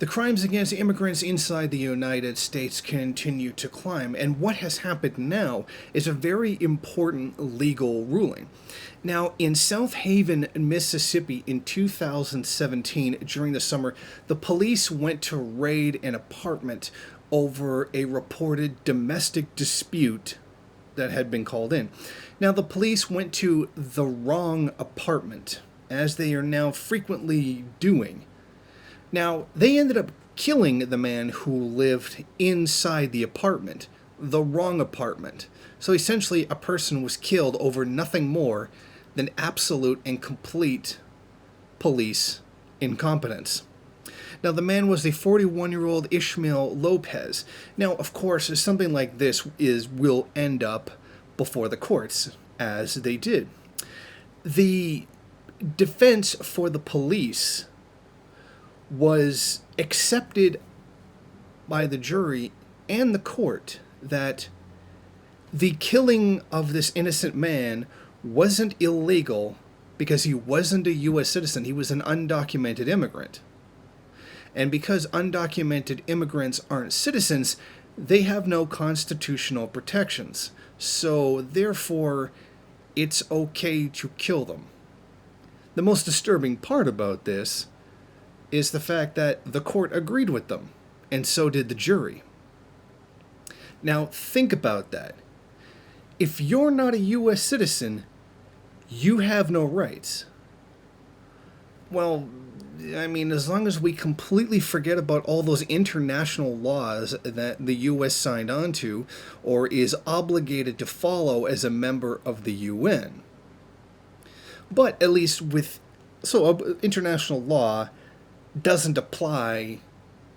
The crimes against immigrants inside the United States continue to climb, and what has happened now is a very important legal ruling. Now, in South Haven, Mississippi, in 2017, during the summer, the police went to raid an apartment over a reported domestic dispute that had been called in. Now, the police went to the wrong apartment, as they are now frequently doing. Now, they ended up killing the man who lived inside the apartment, the wrong apartment. So essentially, a person was killed over nothing more than absolute and complete police incompetence. Now, the man was the 41-year-old Ishmael Lopez. Now, of course, something like this will end up before the courts, as they did. The defense for the police was accepted by the jury and the court that the killing of this innocent man wasn't illegal because he wasn't a U.S. citizen. He was an undocumented immigrant. And because undocumented immigrants aren't citizens, they have no constitutional protections. So, therefore, it's okay to kill them. The most disturbing part about this is the fact that the court agreed with them, and so did the jury. Now, think about that. If you're not a U.S. citizen, you have no rights. Well, I mean, as long as we completely forget about all those international laws that the U.S. signed on to or is obligated to follow as a member of the UN. But at least international law doesn't apply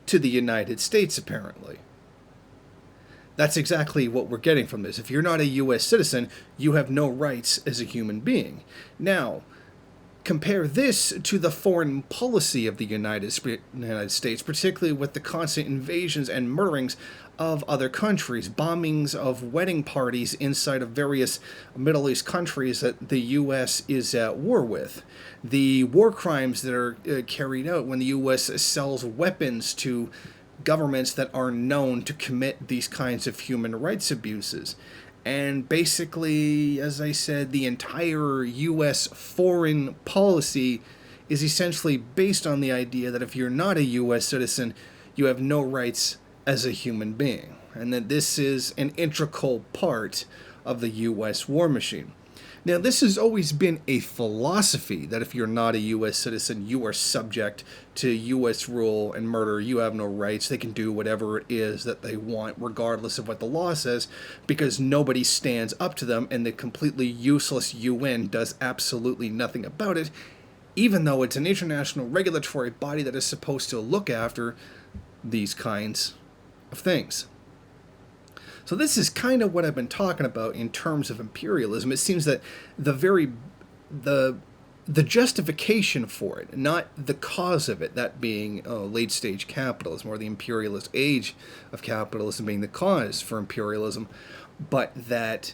to the United States, apparently. That's exactly what we're getting from this. If you're not a U.S. citizen, you have no rights as a human being. Now, compare this to the foreign policy of the United States, particularly with the constant invasions and murderings of other countries, bombings of wedding parties inside of various Middle East countries that the U.S. is at war with, the war crimes that are carried out when the U.S. sells weapons to governments that are known to commit these kinds of human rights abuses. And basically, as I said, the entire U.S. foreign policy is essentially based on the idea that if you're not a U.S. citizen, you have no rights as a human being. And that this is an integral part of the U.S. war machine. Now, this has always been a philosophy that if you're not a U.S. citizen, you are subject to U.S. rule and murder. You have no rights. They can do whatever it is that they want, regardless of what the law says, because nobody stands up to them, and the completely useless UN does absolutely nothing about it, even though it's an international regulatory body that is supposed to look after these kinds of things. So this is kind of what I've been talking about in terms of imperialism. It seems that the justification for it, not the cause of it, that being late stage capitalism or the imperialist age of capitalism being the cause for imperialism, but that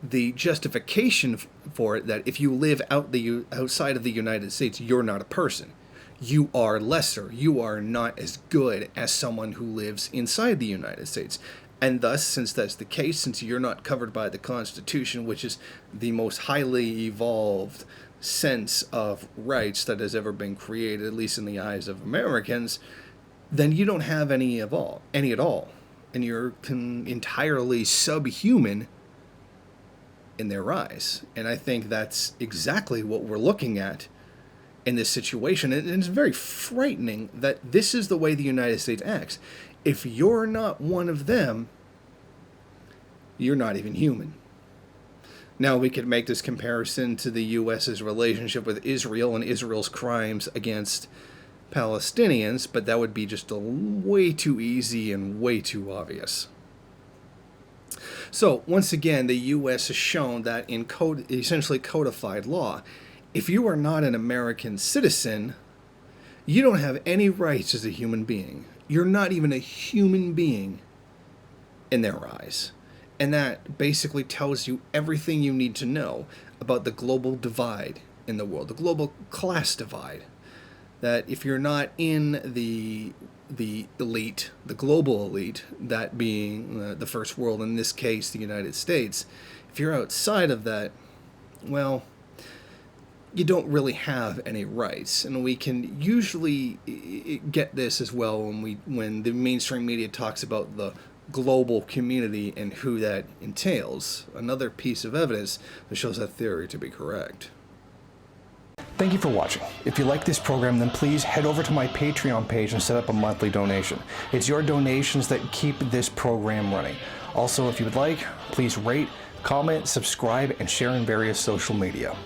the justification for it, that if you live outside of the United States, you're not a person. You are lesser. You are not as good as someone who lives inside the United States. And thus, since that's the case, since you're not covered by the Constitution, which is the most highly evolved sense of rights that has ever been created, at least in the eyes of Americans, then you don't have any at all. And you're entirely subhuman in their eyes. And I think that's exactly what we're looking at in this situation. And it's very frightening that this is the way the United States acts. If you're not one of them, you're not even human. Now, we could make this comparison to the U.S.'s relationship with Israel and Israel's crimes against Palestinians, but that would be just way too easy and way too obvious. So, once again, the U.S. has shown that in essentially codified law, if you are not an American citizen, you don't have any rights as a human being. You're not even a human being in their eyes. And that basically tells you everything you need to know about the global divide in the world, the global class divide. That if you're not in the the elite, the global elite, that being the first world, in this case the United States, if you're outside of that, well, you don't really have any rights. And we can usually get this as well when the mainstream media talks about the global community and who that entails. Another piece of evidence that shows that theory to be correct. Thank you for watching. If you like this program, then please head over to my Patreon page and set up a monthly donation. It's your donations that keep this program running. Also, if you would like, please rate, comment, subscribe, and share in various social media.